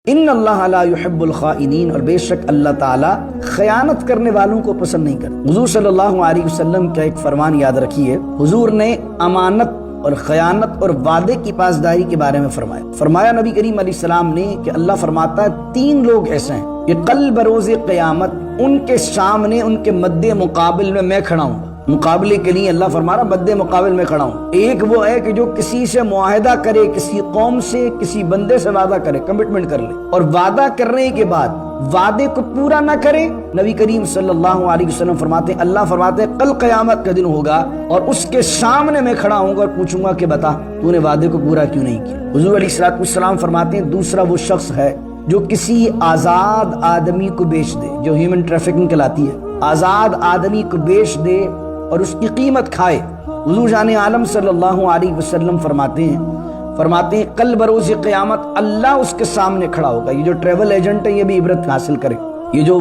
ان اللہ لا یحب الخائنین، اور بے شک اللہ تعالیٰ خیانت کرنے والوں کو پسند نہیں کرتا۔ حضور صلی اللہ علیہ وسلم کا ایک فرمان یاد رکھیے، حضور نے امانت اور خیانت اور وعدے کی پاسداری کے بارے میں فرمایا نبی کریم علیہ السلام نے کہ اللہ فرماتا ہے 3 لوگ ایسے ہیں کہ کل بروز قیامت ان کے سامنے، ان کے مد مقابل میں کھڑا ہوں، مقابلے کے لیے اللہ فرما رہا مد مقابل میں کھڑا ہوں۔ ایک وہ ہے کہ جو کسی سے معاہدہ کرے، کسی قوم سے، کسی بندے سے وعدہ کرے، کمٹمنٹ کر لے، اور وعدہ کرنے کے بعد وعدے کو پورا نہ کرے۔ نبی کریم صلی اللہ علیہ وسلم فرماتے ہیں، اللہ فرماتے ہیں کل قیامت کا دن ہوگا اور اس کے سامنے میں کھڑا ہوں گا اور پوچھوں گا کہ بتا تو نے وعدے کو پورا کیوں نہیں کیا۔ حضور علیہ السلام فرماتے ہیں دوسرا وہ شخص ہے جو کسی آزاد آدمی کو بیچ دے، جو ہیومن ٹریفکنگ کہلاتی ہے، آزاد آدمی کو بیچ دے اور اس کی قیمت کھائے۔ حضور جان عالم صلی اللہ علیہ وسلم فرماتے ہیں کل بروز قیامت اللہ اس کے سامنے کھڑا ہوگا۔ یہ جو ٹریول ایجنٹ ہے یہ بھی عبرت حاصل کرے، یہ جو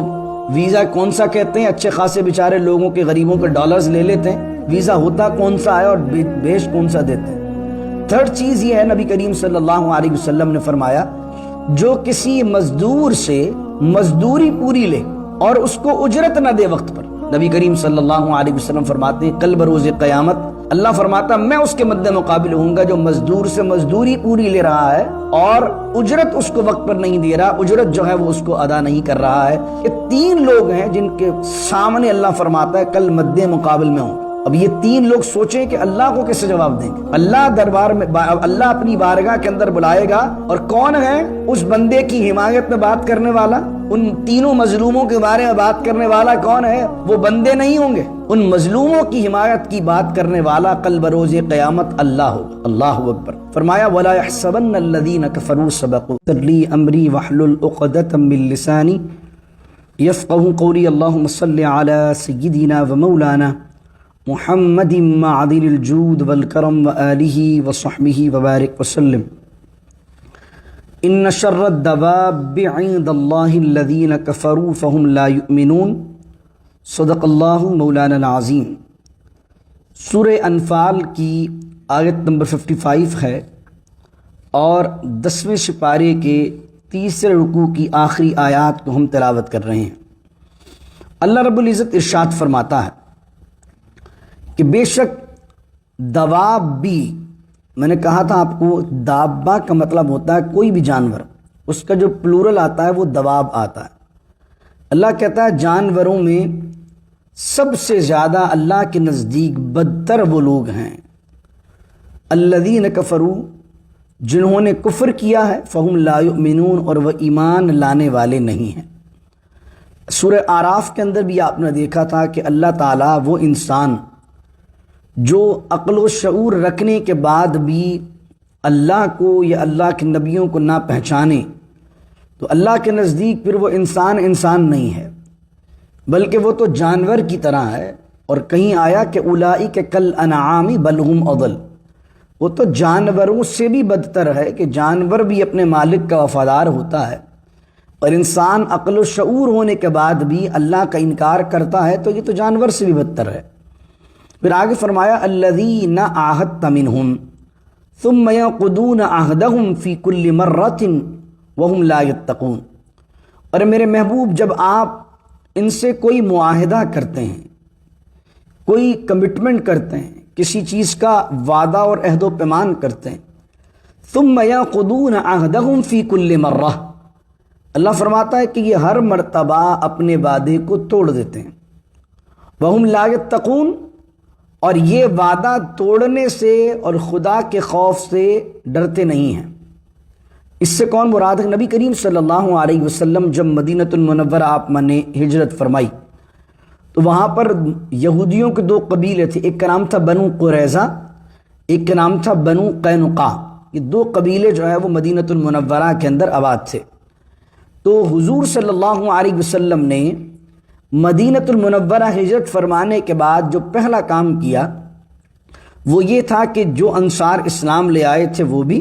ویزا کون سا کہتے ہیں، اچھے خاصے بیچارے لوگوں کے، غریبوں کے ڈالرز لے لیتے ہیں، ویزا ہوتا کون سا ہے اور بیچ کون سا دیتے ہیں۔ تھرڈ چیز یہ ہے، نبی کریم صلی اللہ علیہ وسلم نے فرمایا جو کسی مزدور سے مزدوری پوری لے اور اس کو اجرت نہ دے وقت پر، نبی کریم صلی اللہ علیہ وسلم فرماتے ہیں کل بروز قیامت اللہ فرماتا میں اس کے مد مقابل ہوں گا جو مزدور سے مزدوری پوری لے رہا ہے اور اجرت اس کو وقت پر نہیں دے رہا، اجرت جو ہے وہ اس کو ادا نہیں کر رہا ہے۔ یہ 3 لوگ ہیں جن کے سامنے اللہ فرماتا ہے کل مد مقابل میں ہوں۔ اب یہ 3 لوگ سوچیں کہ اللہ کو کیسے جواب دیں گے۔ اللہ دربار میں، اللہ اپنی بارگاہ کے اندر بلائے گا، اور کون ہے اس بندے کی حمایت میں بات کرنے والا؟ ان 3 مظلوموں کے بارے میں بات کرنے والا کون ہے؟ وہ بندے نہیں ہوں گے، ان مظلوموں کی حمایت کی بات کرنے والا کل بروز قیامت اللہ ہوگا۔ اللہ اکبر۔ فرمایا وَلَا يَحْسَبَنَّ الَّذِينَ كَفَرُوا سَبَقُوا لِي أَمْرِي وَاحْلُلْ عُقْدَةً مِّن لِّسَانِي يَفْقَهُوا قَوْلِي اللهم صل على سيدنا ومولانا محمد معدن الجود والکرم وآلہ وصحبہ وبارک وسلم۔ ان شر الدواب عند اللہ الذین کفروا فهم لا یؤمنون۔ صدق اللہ مولانا العظیم۔ سورہ انفال کی آیت نمبر 55 ہے اور 10ویں سپارے کے 3رے رکوع کی آخری آیات کو ہم تلاوت کر رہے ہیں۔ اللہ رب العزت ارشاد فرماتا ہے کہ بے شک دواب بھی، میں نے کہا تھا آپ کو دابہ کا مطلب ہوتا ہے کوئی بھی جانور، اس کا جو پلورل آتا ہے وہ دواب آتا ہے۔ اللہ کہتا ہے جانوروں میں سب سے زیادہ اللہ کے نزدیک بدتر وہ لوگ ہیں الذین کفروا، جنہوں نے کفر کیا ہے، فہم لا یؤمنون، اور وہ ایمان لانے والے نہیں ہیں۔ سورہ اعراف کے اندر بھی آپ نے دیکھا تھا کہ اللہ تعالیٰ وہ انسان جو عقل و شعور رکھنے کے بعد بھی اللہ کو یا اللہ کے نبیوں کو نہ پہچانے، تو اللہ کے نزدیک پھر وہ انسان نہیں ہے، بلکہ وہ تو جانور کی طرح ہے۔ اور کہیں آیا کہ اولئک کالانعام بل ہم اضل، وہ تو جانوروں سے بھی بدتر ہے کہ جانور بھی اپنے مالک کا وفادار ہوتا ہے، اور انسان عقل و شعور ہونے کے بعد بھی اللہ کا انکار کرتا ہے، تو یہ تو جانور سے بھی بدتر ہے۔ پھر آگے فرمایا الذین عاہدت منہم ثم ینقضون عہدہم فی کل مرۃ وہم لا یتقون۔ اور میرے محبوب جب آپ ان سے کوئی معاہدہ کرتے ہیں، کوئی کمٹمنٹ کرتے ہیں، کسی چیز کا وعدہ اور عہد و پیمان کرتے ہیں، ثم ینقضون عہدہم فی کل مرہ، اللہ فرماتا ہے کہ یہ ہر مرتبہ اپنے وعدے کو توڑ دیتے ہیں، وہم لا یتقون، اور یہ وعدہ توڑنے سے اور خدا کے خوف سے ڈرتے نہیں ہیں۔ اس سے کون مراد ہے؟ نبی کریم صلی اللہ علیہ وسلم جب مدینۃ المنورہ آپ نے ہجرت فرمائی تو وہاں پر یہودیوں کے 2 قبیلے تھے، ایک کا نام تھا بنو قریظہ، ایک کا نام تھا بنو قینقاع۔ یہ 2 قبیلے جو ہے وہ مدینۃ المنورہ کے اندر آباد تھے۔ تو حضور صلی اللہ علیہ وسلم نے مدینۃ المنورہ ہجرت فرمانے کے بعد جو پہلا کام کیا وہ یہ تھا کہ جو انصار اسلام لے آئے تھے وہ بھی،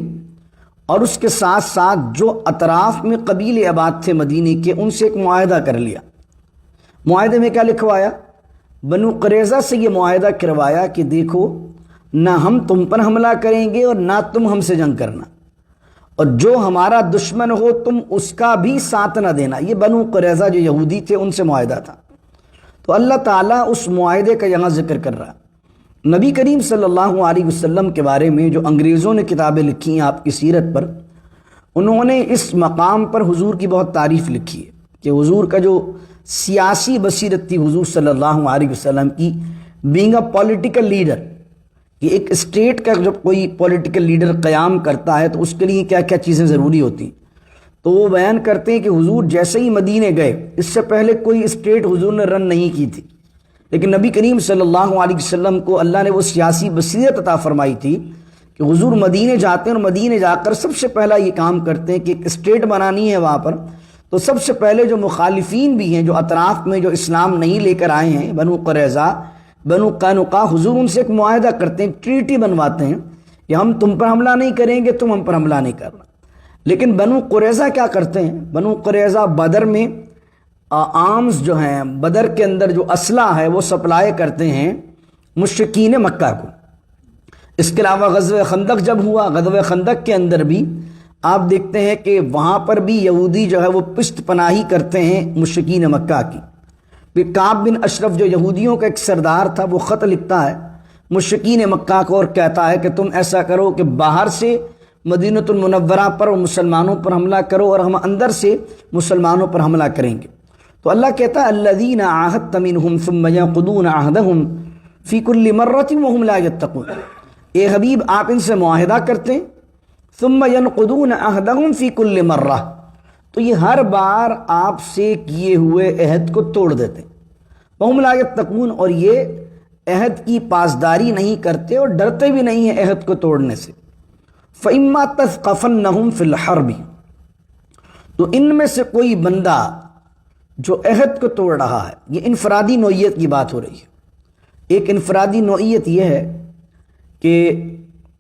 اور اس کے ساتھ ساتھ جو اطراف میں قبیلے آباد تھے مدینے کے، ان سے ایک معاہدہ کر لیا۔ معاہدے میں کیا لکھوایا؟ بنو قریظہ سے یہ معاہدہ کروایا کہ دیکھو نہ ہم تم پر حملہ کریں گے اور نہ تم ہم سے جنگ کرنا، اور جو ہمارا دشمن ہو تم اس کا بھی ساتھ نہ دینا. یہ بنو قریظہ جو یہودی تھے ان سے معاہدہ تھا. تو اللہ تعالیٰ اس معاہدے کا یہاں ذکر کر رہا. نبی کریم صلی اللہ علیہ وسلم کے بارے میں جو انگریزوں نے کتابیں لکھی ہیں آپ کی سیرت پر، انہوں نے اس مقام پر حضور کی بہت تعریف لکھی ہے کہ حضور کا جو سیاسی بصیرت تھی حضور صلی اللہ علیہ وسلم کی، بینگ اے پولیٹیکل لیڈر، کہ ایک اسٹیٹ کا جب کوئی پولیٹیکل لیڈر قیام کرتا ہے تو اس کے لیے کیا کیا چیزیں ضروری ہوتی. تو وہ بیان کرتے ہیں کہ حضور جیسے ہی مدینے گئے، اس سے پہلے کوئی اسٹیٹ حضور نے رن نہیں کی تھی، لیکن نبی کریم صلی اللہ علیہ وسلم کو اللہ نے وہ سیاسی بصیرت عطا فرمائی تھی کہ حضور مدینے جاتے ہیں اور مدینے جا کر سب سے پہلا یہ کام کرتے ہیں کہ ایک اسٹیٹ بنانی ہے وہاں پر. تو سب سے پہلے جو مخالفین بھی ہیں، جو اطراف میں جو اسلام نہیں لے کر آئے ہیں، بنو قریظہ، بنو قینقاع، حضور ان سے ایک معاہدہ کرتے ہیں، ٹریٹی بنواتے ہیں کہ ہم تم پر حملہ نہیں کریں گے، تم ہم پر حملہ نہیں کرنا. لیکن بنو قریظہ کیا کرتے ہیں؟ بنو قریظہ بدر میں آرمز جو ہیں، بدر کے اندر جو اسلحہ ہے وہ سپلائی کرتے ہیں مشرکین مکہ کو. اس کے علاوہ غزوہ خندق جب ہوا، غزوہ خندق کے اندر بھی آپ دیکھتے ہیں کہ وہاں پر بھی یہودی جو ہے وہ پشت پناہی کرتے ہیں مشرکین مکہ کی. پھر کعب بن اشرف جو یہودیوں کا ایک سردار تھا، وہ خط لکھتا ہے مشرکین مکہ کو اور کہتا ہے کہ تم ایسا کرو کہ باہر سے مدینۃ المنورہ پر اور مسلمانوں پر حملہ کرو اور ہم اندر سے مسلمانوں پر حملہ کریں گے. تو اللہ کہتا ہے الذین عاہدت منہم ثم ینقضون عہدہم فی کل مرۃ وہم لا یتقون. اے حبیب آپ ان سے معاہدہ کرتے ہیں، ثم ینقضون عہدہم فی کل مرہ، تو یہ ہر بار آپ سے کیے ہوئے عہد کو توڑ دیتے ہیں. وہم لا یتقون، اور یہ عہد کی پاسداری نہیں کرتے اور ڈرتے بھی نہیں ہیں عہد کو توڑنے سے. فَإِمَّا تَثْقَفَنَّهُمْ فِي الْحَرْبِ، تو ان میں سے کوئی بندہ جو عہد کو توڑ رہا ہے، یہ انفرادی نوعیت کی بات ہو رہی ہے. ایک انفرادی نوعیت یہ ہے کہ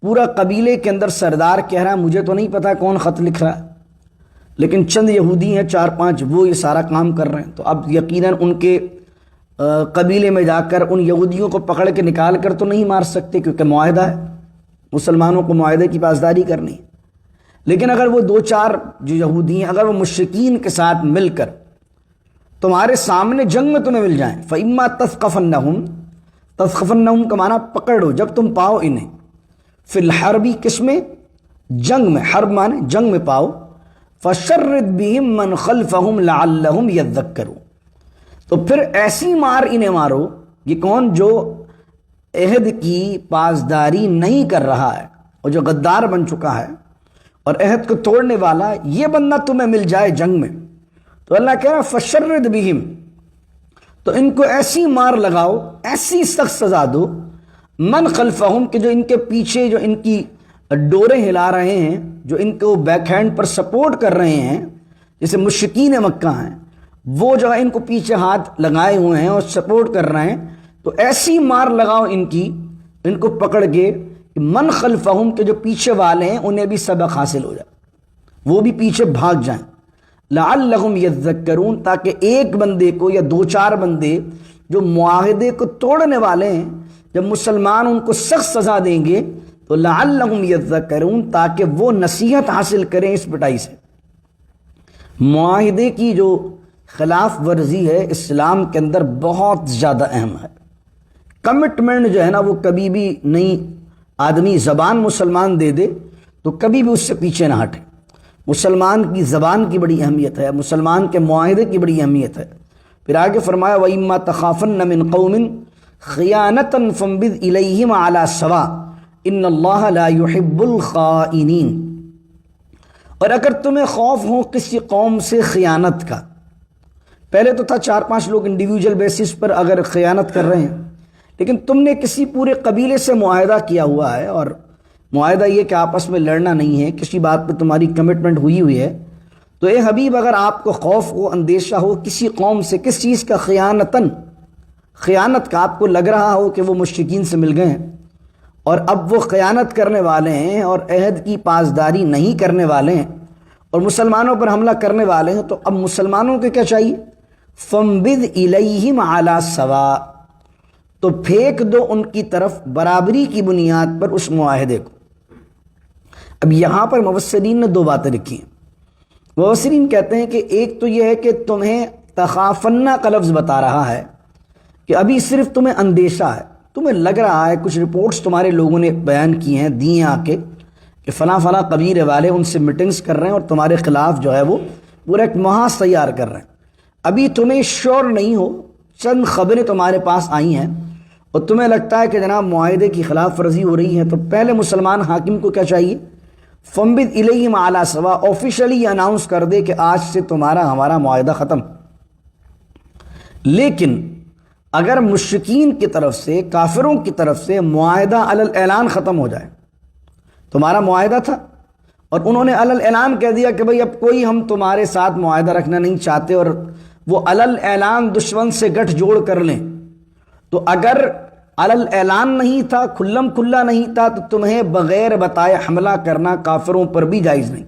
پورا قبیلے کے اندر سردار کہہ رہا ہے مجھے تو نہیں پتا کون خط لکھ رہا ہے، لیکن چند یہودی ہیں 4-5 وہ یہ سارا کام کر رہے ہیں. تو اب یقیناً ان کے قبیلے میں جا کر ان یہودیوں کو پکڑ کے نکال کر تو نہیں مار سکتے، کیونکہ معاہدہ ہے، مسلمانوں کو معاہدے کی پاسداری کرنی ہے. لیکن اگر وہ 2-4 جو یہودی ہیں اگر وہ مشرکین کے ساتھ مل کر تمہارے سامنے جنگ میں تمہیں مل جائیں، فَإِمَّا تَثْقَفَنَّهُمْ، تثقفنہم کا معنی پکڑو، جب تم پاؤ انہیں، فی الحربی کس میں؟ جنگ میں، حرب معنی جنگ میں پاؤ، فَشَرِّدْ بِهِمْ مَنْ خَلْفَهُمْ لَعَلَّهُمْ يَذَّكَّرُونَ، تو پھر ایسی مار انہیں مارو. یہ کون؟ جو عہد کی پاسداری نہیں کر رہا ہے اور جو غدار بن چکا ہے اور عہد کو توڑنے والا، یہ بندہ تمہیں مل جائے جنگ میں. تو اللہ کہہ رہا فَشَرِّدْ بِهِمْ، تو ان کو ایسی مار لگاؤ، ایسی سخت سزا دو، من خلفہم، کہ جو ان کے پیچھے جو ان کی ڈوریں ہلا رہے ہیں، جو ان کو بیک ہینڈ پر سپورٹ کر رہے ہیں، جیسے مشرکین مکہ ہیں، وہ جو ہے ان کو پیچھے ہاتھ لگائے ہوئے ہیں اور سپورٹ کر رہے ہیں، تو ایسی مار لگاؤ ان کی، ان کو پکڑ کے، من خلفہم کے جو پیچھے والے ہیں انہیں بھی سبق حاصل ہو جائے، وہ بھی پیچھے بھاگ جائیں. لعلہم یذکرون، تاکہ ایک بندے کو یا 2-4 بندے جو معاہدے کو توڑنے والے ہیں، جب مسلمان ان کو سخت سزا دیں گے تو لعلہم یذکرون، تاکہ وہ نصیحت حاصل کریں اس پٹائی سے. معاہدے کی جو خلاف ورزی ہے اسلام کے اندر بہت زیادہ اہم ہے. کمٹمنٹ جو ہے نا وہ کبھی بھی نہیں، آدمی زبان مسلمان دے دے تو کبھی بھی اس سے پیچھے نہ ہٹے. مسلمان کی زبان کی بڑی اہمیت ہے، مسلمان کے معاہدے کی بڑی اہمیت ہے. پھر آگے فرمایا وَإِمَّا تَخَافَنَّ مِن قَوْمٍ خِيَانَةً فَانبِذْ إِلَيْهِمْ عَلَى سَوَاءٍ إِنَّ اللَّهَ لَا يُحِبُّ الْخَائِنِينَ، اور اگر تمہیں خوف ہو کسی قوم سے خیانت کا، پہلے تو تھا 4-5 لوگ انڈیویجول بیسس پر اگر خیانت کر رہے ہیں، لیکن تم نے کسی پورے قبیلے سے معاہدہ کیا ہوا ہے، اور معاہدہ یہ کہ آپس میں لڑنا نہیں ہے، کسی بات پہ تمہاری کمٹمنٹ ہوئی ہوئی ہے، تو اے حبیب اگر آپ کو خوف ہو، اندیشہ ہو کسی قوم سے، کس چیز کا؟ خیانت کا، آپ کو لگ رہا ہو کہ وہ مشرکین سے مل گئے ہیں اور اب وہ خیانت کرنے والے ہیں اور عہد کی پاسداری نہیں کرنے والے ہیں اور مسلمانوں پر حملہ کرنے والے ہیں، تو اب مسلمانوں کو کیا چاہیے؟ فَانبِذْ إِلَيْهِمْ عَلَى سَوَاءٍ، تو پھینک دو ان کی طرف برابری کی بنیاد پر اس معاہدے کو. اب یہاں پر مفسرین نے دو باتیں لکھی ہیں. مفسرین کہتے ہیں کہ ایک تو یہ ہے کہ تمہیں تخافنہ کا لفظ بتا رہا ہے کہ ابھی صرف تمہیں اندیشہ ہے، تمہیں لگ رہا ہے، کچھ رپورٹس تمہارے لوگوں نے بیان کی ہیں، دی ہیں آ کے، کہ فلاں فلاں قبیلے والے ان سے میٹنگز کر رہے ہیں اور تمہارے خلاف جو ہے وہ پورا ایک محاذ تیار کر رہے ہیں. ابھی تمہیں شور نہیں ہو، چند خبریں تمہارے پاس آئی ہیں اور تمہیں لگتا ہے کہ جناب معاہدے کی خلاف ورزی ہو رہی ہے، تو پہلے مسلمان حاکم کو کیا چاہیے؟ فَانبِذْ إِلَيْهِمْ عَلَىٰ سَوَاءٍ، آفیشلی یہ اناؤنس کر دے کہ آج سے تمہارا ہمارا معاہدہ ختم. لیکن اگر مشرکین کی طرف سے، کافروں کی طرف سے معاہدہ علی الاعلان ختم ہو جائے، تمہارا معاہدہ تھا اور انہوں نے علی الاعلان کہہ دیا کہ بھئی اب کوئی ہم تمہارے ساتھ معاہدہ رکھنا نہیں چاہتے، اور وہ علی الاعلان دشمن سے گٹھ جوڑ کر لیں، تو اگر علی الاعلان نہیں تھا، کھلم کھلا نہیں تھا، تو تمہیں بغیر بتائے حملہ کرنا کافروں پر بھی جائز نہیں.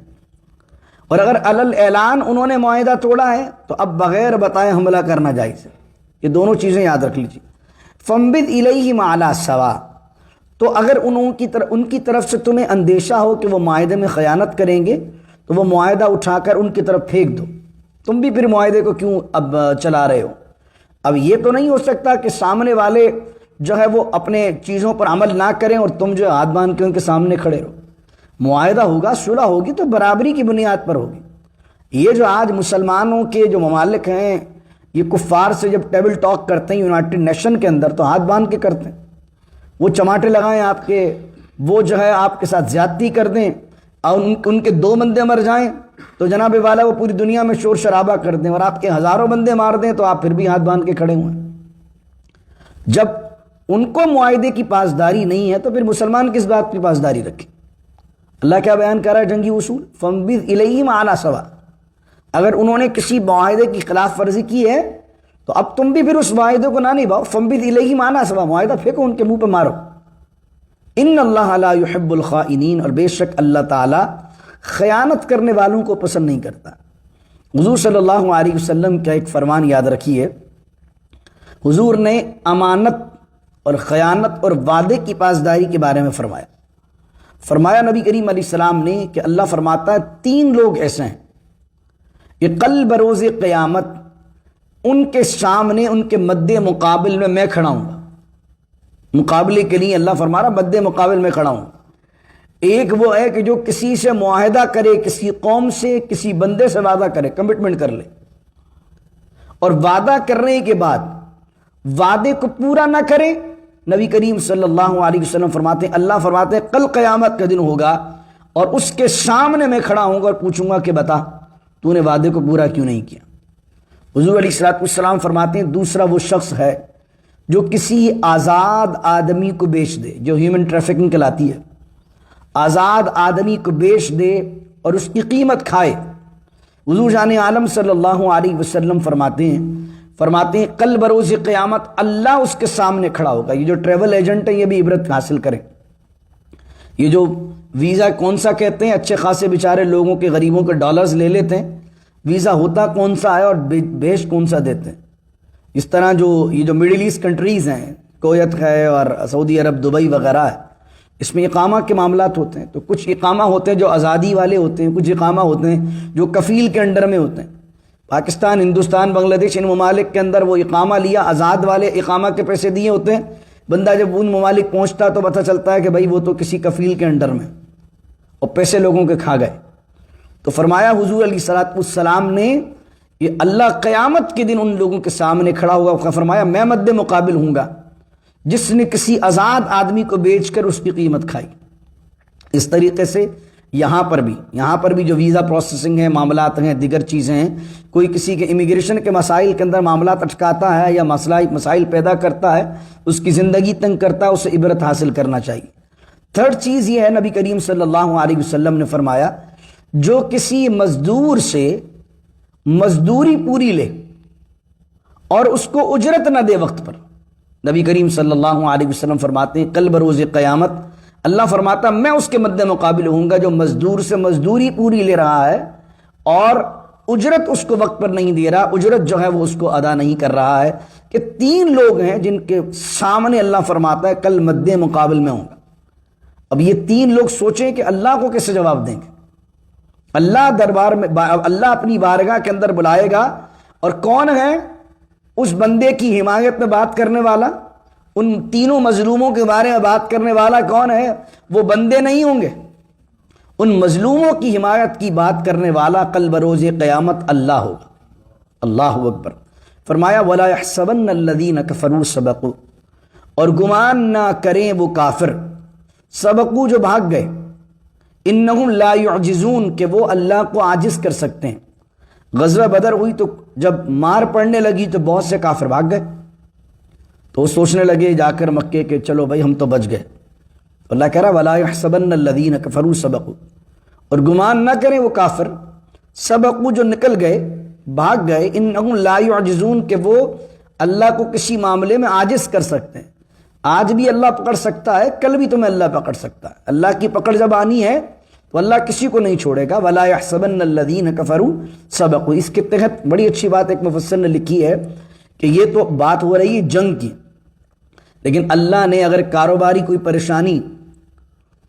اور اگر علی الاعلان انہوں نے معاہدہ توڑا ہے تو اب بغیر بتائے حملہ کرنا جائز ہے. یہ دونوں چیزیں یاد رکھ لیجیے. فَانبِذْ إِلَيْهِمْ عَلَىٰ سَوَاءٍ، تو اگر ان کی طرف سے تمہیں اندیشہ ہو کہ وہ معاہدے میں خیانت کریں گے تو وہ معاہدہ اٹھا کر ان کی طرف پھینک دو. تم بھی پھر معاہدے کو کیوں اب چلا رہے ہو؟ اب یہ تو نہیں ہو سکتا کہ سامنے والے جو ہے وہ اپنے چیزوں پر عمل نہ کریں اور تم جو ہاتھ باندھ کے ان کے سامنے کھڑے رہو. معاہدہ ہوگا، صلح ہوگی تو برابری کی بنیاد پر ہوگی. یہ جو آج مسلمانوں کے جو ممالک ہیں، یہ کفار سے جب ٹیبل ٹاک کرتے ہیں یونائٹڈ نیشن کے اندر تو ہاتھ باندھ کے کرتے ہیں. وہ چماٹے لگائیں آپ کے، وہ جو ہے آپ کے ساتھ زیادتی کر دیں اور ان کے 2 بندے مر جائیں تو جناب والا وہ پوری دنیا میں شور شرابہ کر دیں، اور آپ کے ہزاروں بندے مار دیں تو آپ پھر بھی ہاتھ باندھ کے کھڑے ہوئے ہیں. جب ان کو معاہدے کی پاسداری نہیں ہے تو پھر مسلمان کس بات کی پاسداری رکھیں؟ اللہ کیا بیان کر رہا ہے جنگی اصول؟ فَانبِذْ إِلَيْهِمْ عَلَىٰ سَوَاءٍ. اگر انہوں نے کسی معاہدے کی خلاف ورزی کی ہے تو اب تم بھی پھر اس معاہدے کو نہ نبھاؤ. فَانبِذْ إِلَيْهِمْ عَلَىٰ سَوَاءٍ، معاہدہ پھینکو، ان کے منہ پہ مارو. ان اللہ لا يحب الخائنین، اور بے شک اللہ تعالیٰ خیانت کرنے والوں کو پسند نہیں کرتا. حضور صلی اللہ علیہ وسلم کا ایک فرمان یاد رکھیے. حضور نے امانت اور خیانت اور وعدے کی پاسداری کے بارے میں فرمایا نبی کریم علیہ السلام نے کہ اللہ فرماتا ہے 3 لوگ ایسے ہیں کہ کل بروز قیامت ان کے سامنے، ان کے مد مقابل میں کھڑا ہوں گا. مقابلے کے لیے اللہ فرما رہا مد مقابل میں کھڑا ہوں. ایک وہ ہے کہ جو کسی سے معاہدہ کرے، کسی قوم سے، کسی بندے سے وعدہ کرے، کمٹمنٹ کر لے، اور وعدہ کرنے کے بعد وعدے کو پورا نہ کرے. نبی کریم صلی اللہ علیہ وسلم فرماتے ہیں، اللہ فرماتے ہیں کل قیامت کا دن ہوگا اور اس کے سامنے میں کھڑا ہوں گا اور پوچھوں گا کہ بتا تو نے وعدے کو پورا کیوں نہیں کیا. حضور علیہ السلام فرماتے ہیں دوسرا وہ شخص ہے جو کسی آزاد آدمی کو بیچ دے، جو ہیومن ٹریفکنگ کہلاتی ہے، آزاد آدمی کو بیچ دے اور اس کی قیمت کھائے. حضور جان عالم صلی اللہ علیہ وسلم فرماتے ہیں کل بروز قیامت اللہ اس کے سامنے کھڑا ہوگا. یہ جو ٹریول ایجنٹ ہیں یہ بھی عبرت حاصل کریں. یہ جو ویزا کون سا کہتے ہیں، اچھے خاصے بیچارے لوگوں کے، غریبوں کے ڈالرز لے لیتے ہیں. ویزا ہوتا کون سا ہے اور بھیج کون سا دیتے ہیں. اس طرح یہ جو مڈل ایسٹ کنٹریز ہیں، کویت ہے اور سعودی عرب، دبئی وغیرہ ہے، اس میں اقامہ کے معاملات ہوتے ہیں. تو کچھ اقامہ ہوتے ہیں جو آزادی والے ہوتے ہیں، کچھ اقامہ ہوتے ہیں جو کفیل کے انڈر میں ہوتے ہیں. پاکستان، ہندوستان، بنگلہ دیش، ان ممالک کے اندر وہ اقامہ لیا، آزاد والے اقامہ کے پیسے دیے ہوتے ہیں. بندہ جب ان ممالک پہنچتا تو پتہ چلتا ہے کہ بھائی وہ تو کسی کفیل کے انڈر میں، اور پیسے لوگوں کے کھا گئے. تو فرمایا حضور علیہ السلام نے یہ اللہ قیامت کے دن ان لوگوں کے سامنے کھڑا ہوگا. فرمایا میں مد مقابل ہوں گا جس نے کسی آزاد آدمی کو بیچ کر اس کی قیمت کھائی. اس طریقے سے یہاں پر بھی جو ویزا پروسیسنگ ہے، معاملات ہیں، دیگر چیزیں ہیں، کوئی کسی کے امیگریشن کے مسائل کے اندر معاملات اٹکاتا ہے یا مسائل پیدا کرتا ہے، اس کی زندگی تنگ کرتا ہے، اسے عبرت حاصل کرنا چاہیے. 3rd چیز یہ ہے، نبی کریم صلی اللہ علیہ وسلم نے فرمایا جو کسی مزدور سے مزدوری پوری لے اور اس کو اجرت نہ دے وقت پر، نبی کریم صلی اللہ علیہ وسلم فرماتے ہیں کل بروز قیامت اللہ فرماتا میں اس کے مد مقابل ہوں گا جو مزدور سے مزدوری پوری لے رہا ہے اور اجرت اس کو وقت پر نہیں دے رہا، اجرت جو ہے وہ اس کو ادا نہیں کر رہا ہے. کہ 3 لوگ ہیں جن کے سامنے اللہ فرماتا ہے کل مد مقابل میں ہوں گا. اب یہ تین لوگ سوچیں کہ اللہ کو کیسے جواب دیں گے؟ اللہ دربار میں، اللہ اپنی بارگاہ کے اندر بلائے گا، اور کون ہے اس بندے کی حمایت میں بات کرنے والا؟ ان تینوں مظلوموں کے بارے میں بات کرنے والا کون ہے؟ وہ بندے نہیں ہوں گے، ان مظلوموں کی حمایت کی بات کرنے والا کل بروز قیامت اللہ ہوگا۔ اللہ اکبر۔ فرمایا وَلَا يَحْسَبَنَّ الَّذِينَ كَفَرُوا سَبَقُوا، اور گمان نہ کریں وہ کافر، سبقو جو بھاگ گئے، انہم لا يعجزون کہ وہ اللہ کو عاجز کر سکتے ہیں۔ غزوہ بدر ہوئی تو جب مار پڑنے لگی تو بہت سے کافر بھاگ گئے، تو وہ سوچنے لگے جا کر مکے کہ چلو بھائی ہم تو بچ گئے۔ اللہ کہہ رہا وَلَا يَحْسَبَنَّ الَّذِينَ كَفَرُوا سَبَقُوا، اور گمان نہ کریں وہ کافر، سبقو جو نکل گئے، بھاگ گئے، انہم لا يعجزون کہ وہ اللہ کو کسی معاملے میں عاجز کر سکتے ہیں۔ آج بھی اللہ پکڑ سکتا ہے، کل بھی تمہیں اللہ پکڑ سکتا ہے۔ اللہ کی پکڑ جب آنی ہے تو اللہ کسی کو نہیں چھوڑے گا۔ وَلَا يَحْسَبَنَّ الَّذِينَ كَفَرُوا سَبَقُوا، اس کے تحت بڑی اچھی بات ایک مفسر نے لکھی ہے کہ یہ تو بات ہو رہی ہے جنگ کی، لیکن اللہ نے اگر کاروباری کوئی پریشانی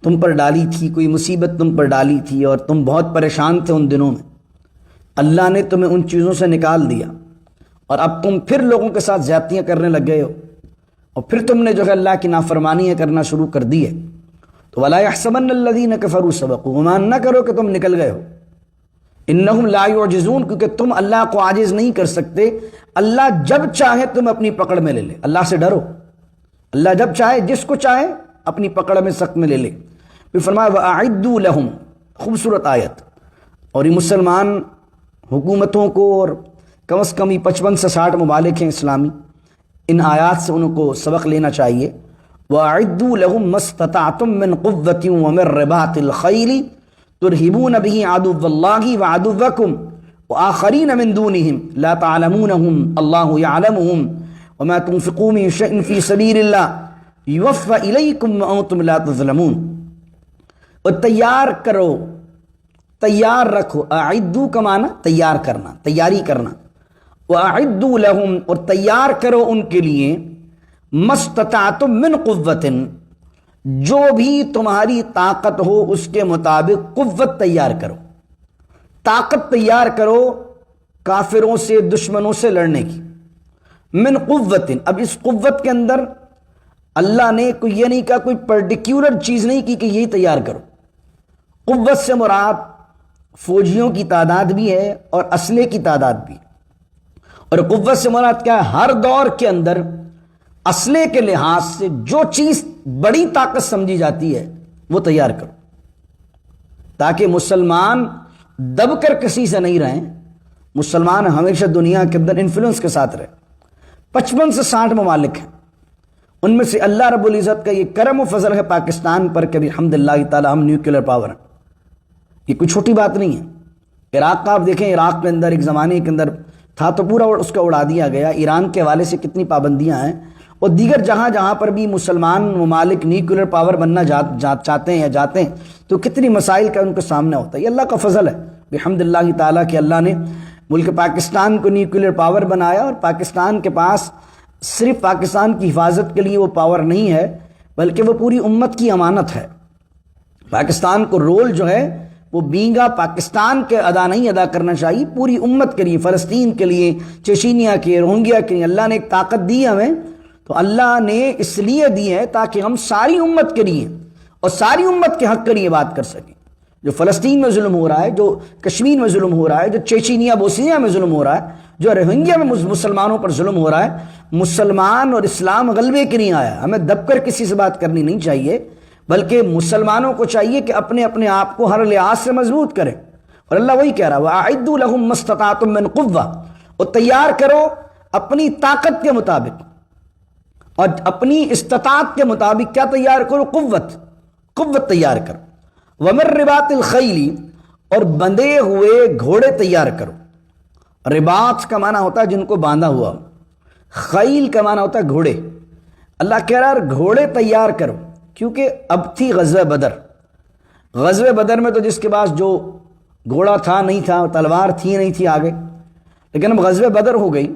تم پر ڈالی تھی، کوئی مصیبت تم پر ڈالی تھی اور تم بہت پریشان تھے ان دنوں میں، اللہ نے تمہیں ان چیزوں سے نکال دیا، اور اب تم پھر لوگوں کے ساتھ زیادتیاں کرنے لگ گئے ہو، اور پھر تم نے جو ہے اللہ کی نافرمانیاں کرنا شروع کر دی ہے، تو وَلَا يَحْسَبَنَّ الَّذِينَ كَفَرُوا سَبَقُوا، گمان نہ کرو کہ تم نکل گئے ہو، انہم لا يعجزون، کیونکہ تم اللہ کو عاجز نہیں کر سکتے۔ اللہ جب چاہے تم اپنی پکڑ میں لے لے، اللہ سے ڈرو، اللہ جب چاہے جس کو چاہے اپنی پکڑ میں سخت میں لے لے۔ پھر فرمایا وَأَعِدُّوا لَهُمْ، خوبصورت آیت، اور یہ مسلمان حکومتوں کو، اور کم از کم 55 سے 60 ممالک ہیں اسلامی، ان آیات سے ان کو سبق لینا چاہیے۔ وَأَعِدُّوا لَهُمْ مَا اسْتَطَعْتُم مِّن قُوَّةٍ وَمِن رِّبَاطِ الْخَيْلِ تُرْهِبُونَ بِهِ عَدُوَّ اللَّهِ وَعَدُوَّكُمْ وَآخَرِينَ مِن دُونِهِمْ لَا تَعْلَمُونَهُمْ اللَّهُ يَعْلَمُهُمْ وَمَا تُنفِقُوا مِن شَيْءٍ فِي سَبِيلِ اللَّهِ يُوَفَّ إِلَيْكُمْ وَأَنتُمْ لَا تُظْلَمُونَ، اور تیار کرو، تیار رکھو، اعدو کا معنی تیار کرنا، تیاری کرنا، وَأَعِدُّوا لَهُمْ، اور تیار کرو ان کے لیے، مَسْتَطَعْتُم مِّن قُوَّةٍ، جو بھی تمہاری طاقت ہو اس کے مطابق قوت تیار کرو، طاقت تیار کرو کافروں سے، دشمنوں سے لڑنے کی۔ من قوت، اب اس قوت کے اندر اللہ نے کوئی یہ نہیں کہا، کوئی پرٹیکولر چیز نہیں کی کہ یہی تیار کرو۔ قوت سے مراد فوجیوں کی تعداد بھی ہے اور اسلحے کی تعداد بھی ہے، اور قوت سے مراد کیا ہے؟ ہر دور کے اندر اسلحے کے لحاظ سے جو چیز بڑی طاقت سمجھی جاتی ہے وہ تیار کرو، تاکہ مسلمان دب کر کسی سے نہیں رہیں، مسلمان ہمیشہ دنیا کے اندر انفلوئنس کے ساتھ رہے۔ 55 سے 60 ممالک ہیں، ان میں سے اللہ رب العزت کا یہ کرم و فضل ہے پاکستان پر کہ الحمدللہ تعالی ہم نیوکلیر پاور ہیں۔ یہ کوئی چھوٹی بات نہیں ہے۔ عراق کا آپ دیکھیں، عراق کے اندر ایک زمانے کے اندر تھا تو پورا اس کا اڑا دیا گیا، ایران کے حوالے سے کتنی پابندیاں ہیں، اور دیگر جہاں جہاں پر بھی مسلمان ممالک نیوکلیر پاور بننا چاہتے ہیں یا جاتے ہیں تو کتنی مسائل کا ان کے سامنے ہوتا ہے۔ یہ اللہ کا فضل ہے الحمدللہ تعالیٰ کہ اللہ نے ملک پاکستان کو نیوکلیر پاور بنایا، اور پاکستان کے پاس صرف پاکستان کی حفاظت کے لیے وہ پاور نہیں ہے بلکہ وہ پوری امت کی امانت ہے۔ پاکستان کو رول جو ہے وہ بینگا پاکستان کے ادا نہیں ادا کرنا چاہیے، پوری امت کے لیے، فلسطین کے لیے، چچینیا کے، روہنگیا کے لیے اللہ نے ایک طاقت دی ہمیں، تو اللہ نے اس لیے دی ہے تاکہ ہم ساری امت کے لیے اور ساری امت کے حق کے لیے بات کر سکیں۔ جو فلسطین میں ظلم ہو رہا ہے، جو کشمیر میں ظلم ہو رہا ہے، جو چیچینیا بوسنیا میں ظلم ہو رہا ہے، جو روہنگیا میں مسلمانوں پر ظلم ہو رہا ہے، مسلمان اور اسلام غلبے کے نہیں آیا، ہمیں دب کر کسی سے بات کرنی نہیں چاہیے، بلکہ مسلمانوں کو چاہیے کہ اپنے اپنے آپ کو ہر لحاظ سے مضبوط کریں۔ اور اللہ وہی کہہ رہا ہے وَأَعِدُّوا لَهُم مَّا اسْتَطَعْتُم مِّن قُوَّةٍ، اور تیار کرو اپنی طاقت کے مطابق، اور اپنی استطاعت کے مطابق کیا تیار کرو؟ قوت تیار کرو۔ وَمِن رِّبَاطِ الْخَيْلِ، اور بندھے ہوئے گھوڑے تیار کرو۔ رباط کا معنی ہوتا ہے جن کو باندھا ہوا، خیل کا معنی ہوتا ہے گھوڑے۔ اللہ کہہ رہا ہے گھوڑے تیار کرو، کیونکہ اب تھی غزوہ بدر۔ غزوہ بدر میں تو جس کے پاس جو گھوڑا تھا نہیں تھا، تلوار تھی نہیں تھی آگے، لیکن اب غزوہ بدر ہو گئی،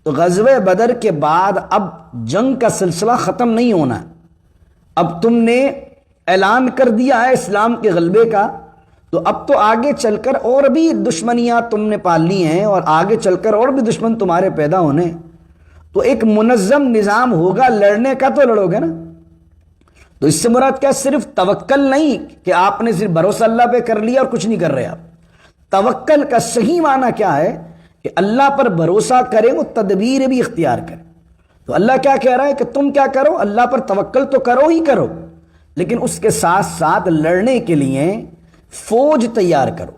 تو غزوہ بدر کے بعد اب جنگ کا سلسلہ ختم نہیں ہونا ہے۔ اب تم نے اعلان کر دیا ہے اسلام کے غلبے کا، تو اب تو آگے چل کر اور بھی دشمنیاں تم نے پال لی ہیں، اور آگے چل کر اور بھی دشمن تمہارے پیدا ہونے، تو ایک منظم نظام ہوگا لڑنے کا، تو لڑو گے نا۔ تو اس سے مراد کیا؟ صرف توکل نہیں کہ آپ نے صرف بھروسہ اللہ پہ کر لیا اور کچھ نہیں کر رہے آپ۔ توکل کا صحیح معنی کیا ہے؟ کہ اللہ پر بھروسہ کریں، وہ تدبیر بھی اختیار کریں۔ تو اللہ کیا کہہ رہا ہے کہ تم کیا کرو؟ اللہ پر توکل تو کرو ہی کرو، لیکن اس کے ساتھ ساتھ لڑنے کے لیے فوج تیار کرو۔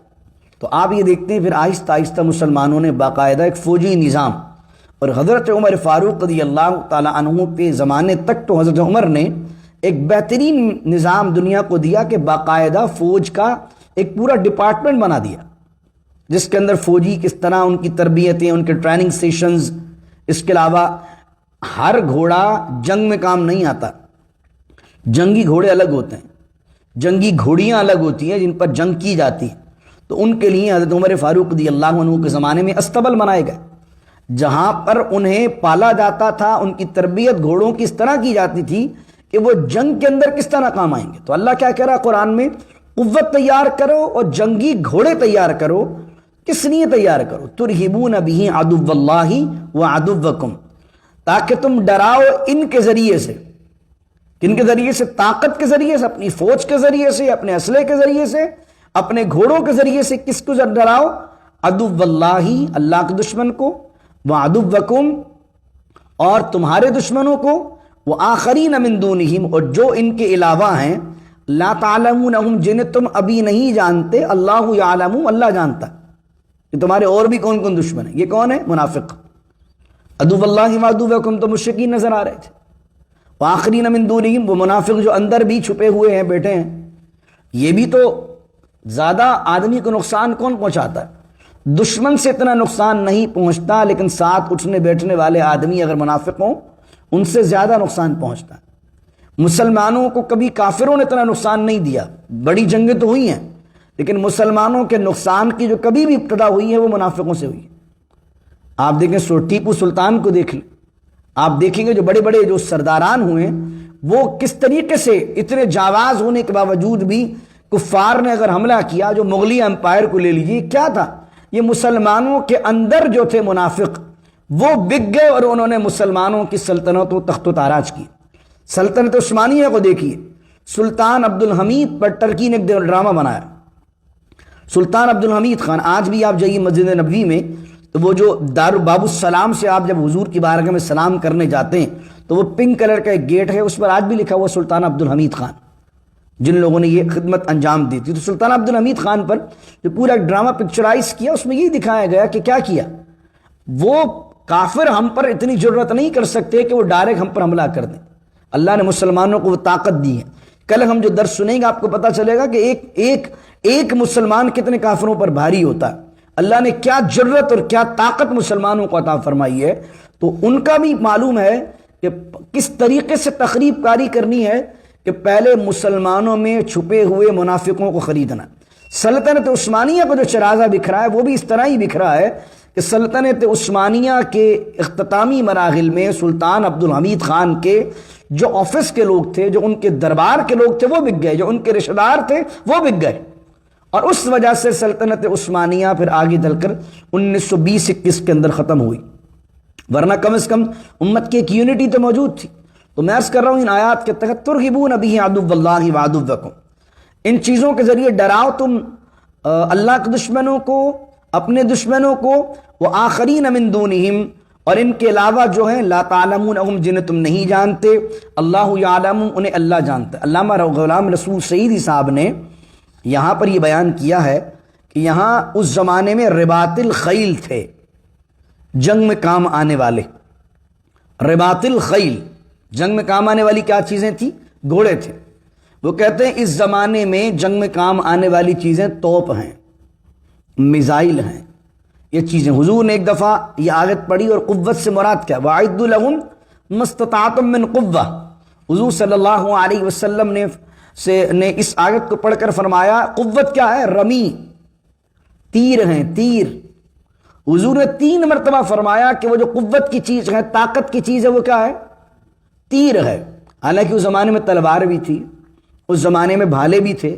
تو آپ یہ دیکھتے ہیں پھر آہستہ آہستہ مسلمانوں نے باقاعدہ ایک فوجی نظام، اور حضرت عمر فاروق رضی اللہ تعالیٰ عنہ کے زمانے تک تو حضرت عمر نے ایک بہترین نظام دنیا کو دیا کہ باقاعدہ فوج کا ایک پورا ڈپارٹمنٹ بنا دیا، جس کے اندر فوجی کس طرح ان کی تربیتیں، ان کے ٹریننگ سیشنز۔ اس کے علاوہ ہر گھوڑا جنگ میں کام نہیں آتا، جنگی گھوڑے الگ ہوتے ہیں، جنگی گھوڑیاں الگ ہوتی ہیں جن پر جنگ کی جاتی ہے۔ تو ان کے لیے حضرت عمر فاروق رضی اللہ عنہ کے زمانے میں استبل بنائے گئے، جہاں پر انہیں پالا جاتا تھا، ان کی تربیت گھوڑوں کی اس طرح کی جاتی تھی کہ وہ جنگ کے اندر کس طرح کام آئیں گے۔ تو اللہ کیا کہہ رہا ہے قرآن میں؟ قوت تیار کرو اور جنگی گھوڑے تیار کرو۔ کس لیے تیار کرو؟ ترہبون بہ عدو اللہ وعدوکم، تاکہ تم ڈراؤ ان کے ذریعے سے۔ کن کے ذریعے سے؟ طاقت کے ذریعے سے، اپنی فوج کے ذریعے سے، اپنے اسلحے کے ذریعے سے، اپنے گھوڑوں کے ذریعے سے۔ کس کو ڈراؤ؟ عدو اللہ، اللہ کے دشمن کو، وعدوکم، اور تمہارے دشمنوں کو، وآخرین من دونہم، اور جو ان کے علاوہ ہیں، لا تعلمونہم، جنہیں تم ابھی نہیں جانتے، اللہ یعلم، اللہ جانتا کہ تمہارے اور بھی کون کون دشمن ہیں۔ یہ کون ہے؟ منافق۔ عدو اللہ وعدوکم تو مشرکین نظر آ رہے تھے، وآخرین من دونہم، وہ منافق جو اندر بھی چھپے ہوئے ہیں، بیٹھے ہیں۔ یہ بھی تو زیادہ آدمی کو نقصان کون پہنچاتا ہے؟ دشمن سے اتنا نقصان نہیں پہنچتا، لیکن ساتھ اٹھنے بیٹھنے والے آدمی اگر منافق ہوں، ان سے زیادہ نقصان پہنچتا ہے۔ مسلمانوں کو کبھی کافروں نے اتنا نقصان نہیں دیا، بڑی جنگیں تو ہوئی ہیں، لیکن مسلمانوں کے نقصان کی جو کبھی بھی ابتدا ہوئی ہے وہ منافقوں سے ہوئی ہے۔ آپ دیکھیں ٹیپو سلطان کو دیکھ لیں، آپ دیکھیں گے جو بڑے بڑے جو سرداران ہوئے ہیں، وہ کس طریقے سے اتنے جاواز ہونے کے باوجود بھی کفار نے اگر حملہ کیا، جو مغلیہ امپائر کو لے لیجیے، کیا تھا؟ یہ مسلمانوں کے اندر جو تھے منافق، وہ بک گئے اور انہوں نے مسلمانوں کی سلطنت و تخت و تاراج کی۔ سلطنت عثمانیہ کو دیکھیے، سلطان عبد الحمید پر ٹرکی نے ایک ڈرامہ بنایا۔ سلطان عبد الحمید خان، آج بھی آپ جائیے مسجد نبوی میں، تو وہ جو دار باب السلام سے آپ جب حضور کی بارگاہ میں سلام کرنے جاتے ہیں، تو وہ پنک کلر کا ایک گیٹ ہے، اس پر آج بھی لکھا ہوا سلطان عبد الحمید خان، جن لوگوں نے یہ خدمت انجام دی تھی۔ تو سلطان عبد الحمید خان پر جو پورا ڈرامہ پکچرائز کیا، اس میں یہ دکھایا گیا کہ کیا کیا، وہ کافر ہم پر اتنی جرت نہیں کر سکتے کہ وہ ڈائریکٹ ہم پر حملہ کر دیں۔ اللہ نے مسلمانوں کو وہ طاقت دی ہے۔ کل ہم جو درس سنیں گے آپ کو پتہ چلے گا کہ ایک مسلمان کتنے کافروں پر بھاری ہوتا ہے۔ اللہ نے کیا جرت اور کیا طاقت مسلمانوں کو عطا فرمائی ہے۔ تو ان کا بھی معلوم ہے کہ کس طریقے سے تخریب کاری کرنی ہے، کہ پہلے مسلمانوں میں چھپے ہوئے منافقوں کو خریدنا۔ سلطنت عثمانیہ کو جو چرازہ بکھرا ہے، وہ بھی اس طرح ہی بکھرا ہے کہ سلطنت عثمانیہ کے اختتامی مراحل میں سلطان عبد الحمید خان کے جو آفس کے لوگ تھے، جو ان کے دربار کے لوگ تھے، وہ بک گئے، جو ان کے رشتہ دار تھے وہ بک گئے، اور اس وجہ سے سلطنت عثمانیہ پھر آگے چل کر 1920-21 کے اندر ختم ہوئی، ورنہ کم از کم امت کی ایک یونٹی تو موجود تھی۔ تو میں عرض کر رہا ہوں ان آیات کے تحت ترغبون بہ عدو اللہ وعدوکم، ان چیزوں کے ذریعے ڈراؤ تم اللہ کے دشمنوں کو، اپنے دشمنوں کو، وآخرین من دونہم، اور ان کے علاوہ جو ہیں لا تعلمونہم، جنہیں تم نہیں جانتے، اللہ یعلم، انہیں اللہ جانتا ہے۔ علامہ غلام رسول سعیدی صاحب نے یہاں پر یہ بیان کیا ہے کہ یہاں اس زمانے میں رباط الخیل تھے، جنگ میں کام آنے والے۔ رباط الخیل، جنگ میں کام آنے والی کیا چیزیں تھیں؟ گھوڑے تھے۔ وہ کہتے ہیں اس زمانے میں جنگ میں کام آنے والی چیزیں توپ ہیں، میزائل ہیں، یہ چیزیں۔ حضور نے ایک دفعہ یہ آیت پڑھی، اور قوت سے مراد کیا؟ وَأَعِدُّوا لَهُمْ مَا اسْتَطَعْتُم مِّن قُوَّةٍ۔ حضور صلی اللہ علیہ وسلم نے اس آیت کو پڑھ کر فرمایا قوت کیا ہے؟ رمی، تیر ہیں، تیر۔ حضور نے 3 مرتبہ فرمایا کہ وہ جو قوت کی چیز ہے، طاقت کی چیز ہے، وہ کیا ہے؟ تیر ہے۔ حالانکہ اس زمانے میں تلوار بھی تھی، اس زمانے میں بھالے بھی تھے،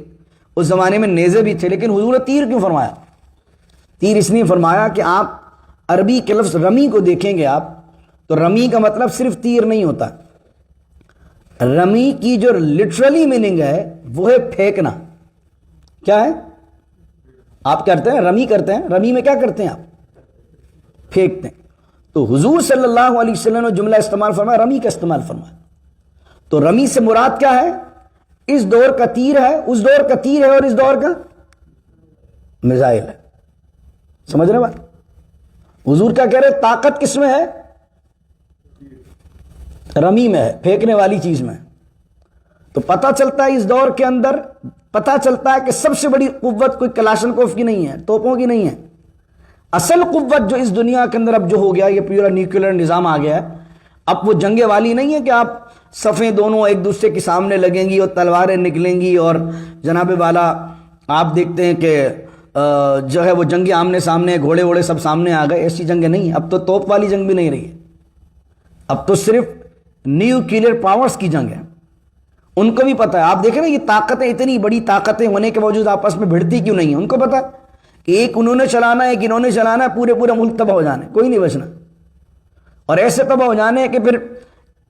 اس زمانے میں نیزے بھی تھے، لیکن حضور نے تیر کیوں فرمایا؟ تیر اس لیے فرمایا کہ آپ عربی کے لفظ رمی کو دیکھیں گے آپ تو رمی کا مطلب صرف تیر نہیں ہوتا، رمی کی جو لٹرلی میننگ ہے وہ ہے پھینکنا۔ کیا ہے؟ آپ کرتے ہیں رمی، کرتے ہیں رمی میں کیا کرتے ہیں آپ؟ پھینکتے ہیں۔ تو حضور صلی اللہ علیہ وسلم نے جملہ استعمال فرمایا، رمی کا استعمال فرمایا۔ تو رمی سے مراد کیا ہے؟ اس دور کا تیر ہے، اس دور کا تیر ہے، اور اس دور کا میزائل ہے۔ سمجھ رہے بات؟ حضور کیا کہہ رہے؟ طاقت کس میں ہے؟ رمی میں ہے، پھینکنے والی چیز میں۔ تو پتہ چلتا ہے اس دور کے اندر، پتہ چلتا ہے کہ سب سے بڑی قوت کوئی کلاشنکوف کی نہیں ہے، توپوں کی نہیں ہے۔ اصل قوت جو اس دنیا کے اندر اب جو ہو گیا، یہ پورا نیوکلیر نظام آ گیا ہے، اب وہ جنگیں والی نہیں ہے کہ آپ صفیں دونوں ایک دوسرے کے سامنے لگیں گی اور تلواریں نکلیں گی اور جناب والا آپ دیکھتے ہیں کہ جو ہے وہ جنگیں آمنے سامنے، گھوڑے ووڑے سب سامنے آ گئے۔ ایسی جنگیں نہیں ہیں، اب تو توپ والی جنگ بھی نہیں رہی ہے، اب تو صرف نیوکلیر پاورز کی جنگ ہے۔ ان کو بھی پتہ ہے، آپ دیکھیں نا یہ طاقتیں، اتنی بڑی طاقتیں ہونے کے باوجود آپس میں بھڑتی کیوں نہیں ہیں؟ ان کو پتہ ہے کہ ایک انہوں نے چلانا ہے، ایک انہوں نے چلانا ہے، پورے ملک تباہ ہو جانے، کوئی نہیں بچنا، اور ایسے تباہ ہو جانے کہ پھر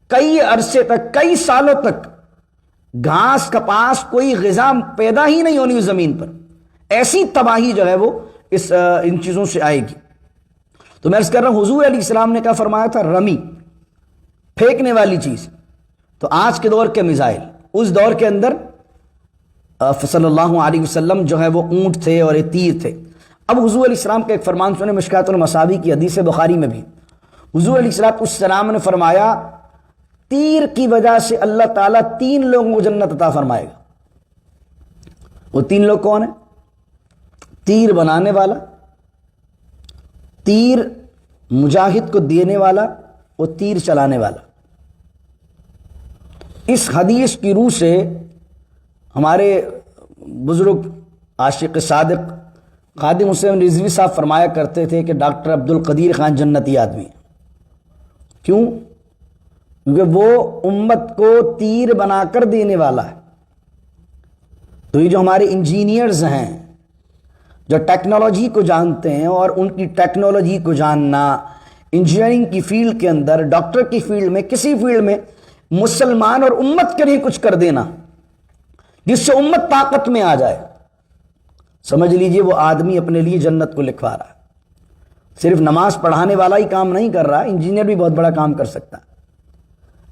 کئی عرصے تک، کئی سالوں تک گھاس کپاس کوئی غذا پیدا ہی نہیں ہونی اس زمین پر۔ ایسی تباہی جو ہے وہ ان چیزوں سے آئے گی۔ تو میں عرض کر رہا ہوں حضور علیہ السلام نے کیا فرمایا تھا؟ رمی، پھینکنے والی چیز۔ تو آج کے دور کے میزائل، اس دور کے اندر صلی اللہ علیہ وسلم جو ہے وہ اونٹ تھے اور یہ تیر تھے۔ اب حضور علیہ السلام کا ایک فرمان سنیں، مشکات المصابیح کی حدیث بخاری میں بھی حضور علیہ السلام نے فرمایا تیر کی وجہ سے اللہ تعالیٰ 3 لوگوں کو جنت عطا فرمائے گا۔ وہ 3 لوگ کون ہیں؟ تیر بنانے والا، تیر مجاہد کو دینے والا، وہ تیر چلانے والا۔ اس حدیث کی روح سے ہمارے بزرگ عاشق صادق خادم حسین رضوی صاحب فرمایا کرتے تھے کہ ڈاکٹر عبد القدیر خان جنتی آدمی ہے۔ کیوں؟ کیونکہ وہ امت کو تیر بنا کر دینے والا ہے۔ تو یہ جو ہمارے انجینئرز ہیں جو ٹیکنالوجی کو جانتے ہیں، اور ان کی ٹیکنالوجی کو جاننا، انجینئرنگ کی فیلڈ کے اندر، ڈاکٹر کی فیلڈ میں، کسی فیلڈ میں مسلمان اور امت کے لیے کچھ کر دینا جس سے امت طاقت میں آ جائے، سمجھ لیجئے وہ آدمی اپنے لیے جنت کو لکھوا رہا ہے۔ صرف نماز پڑھانے والا ہی کام نہیں کر رہا، انجینئر بھی بہت بڑا کام کر سکتا ہے۔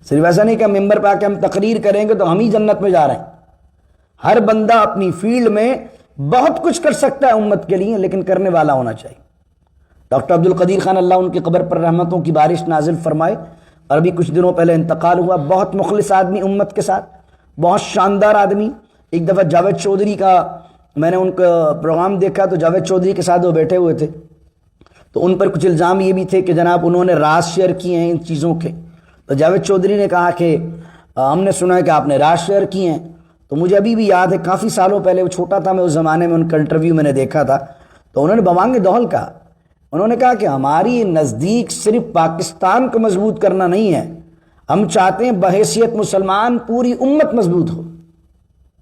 صرف ایسا نہیں کہ ممبر پہ آ کے ہم تقریر کریں گے تو ہم ہی جنت میں جا رہے ہیں۔ ہر بندہ اپنی فیلڈ میں بہت کچھ کر سکتا ہے امت کے لیے، لیکن کرنے والا ہونا چاہیے۔ ڈاکٹر عبد القدیر خان اللہ ان کی قبر پر رحمتوں کی بارش نازل فرمائے، اور ابھی کچھ دنوں پہلے انتقال ہوا۔ بہت مخلص آدمی امت کے ساتھ، بہت شاندار آدمی۔ ایک دفعہ جاوید چودھری کا میں نے ان کا پروگرام دیکھا تو جاوید چودھری کے ساتھ وہ بیٹھے ہوئے تھے، تو ان پر کچھ الزام یہ بھی تھے کہ جناب انہوں نے راز شیئر کیے ہیں ان چیزوں کے۔ تو جاوید چودھری نے کہا کہ ہم نے سنا ہے کہ آپ نے راز شیئر کیے ہیں۔ تو مجھے ابھی بھی یاد ہے، کافی سالوں پہلے، وہ چھوٹا تھا میں اس زمانے میں، ان کا انٹرویو میں نے دیکھا تھا، تو انہوں نے بوانگ دہل کہا، انہوں نے کہا کہ ہماری نزدیک صرف پاکستان کو مضبوط کرنا نہیں ہے، ہم چاہتے ہیں بحیثیت مسلمان پوری امت مضبوط ہو۔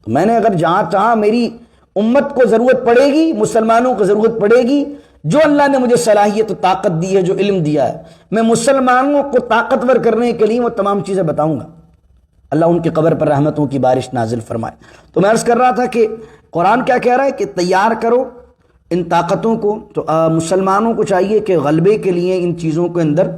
تو میں نے اگر جہاں چاہا میری امت کو ضرورت پڑے گی، مسلمانوں کو ضرورت پڑے گی، جو اللہ نے مجھے صلاحیت و طاقت دی ہے، جو علم دیا ہے، میں مسلمانوں کو طاقتور کرنے کے لیے وہ تمام چیزیں بتاؤں گا۔ اللہ ان کی قبر پر رحمتوں کی بارش نازل فرمائے۔ تو میں عرض کر رہا تھا کہ قرآن کیا کہہ رہا ہے کہ تیار کرو ان طاقتوں کو۔ تو مسلمانوں کو چاہیے کہ غلبے کے لیے ان چیزوں کے اندر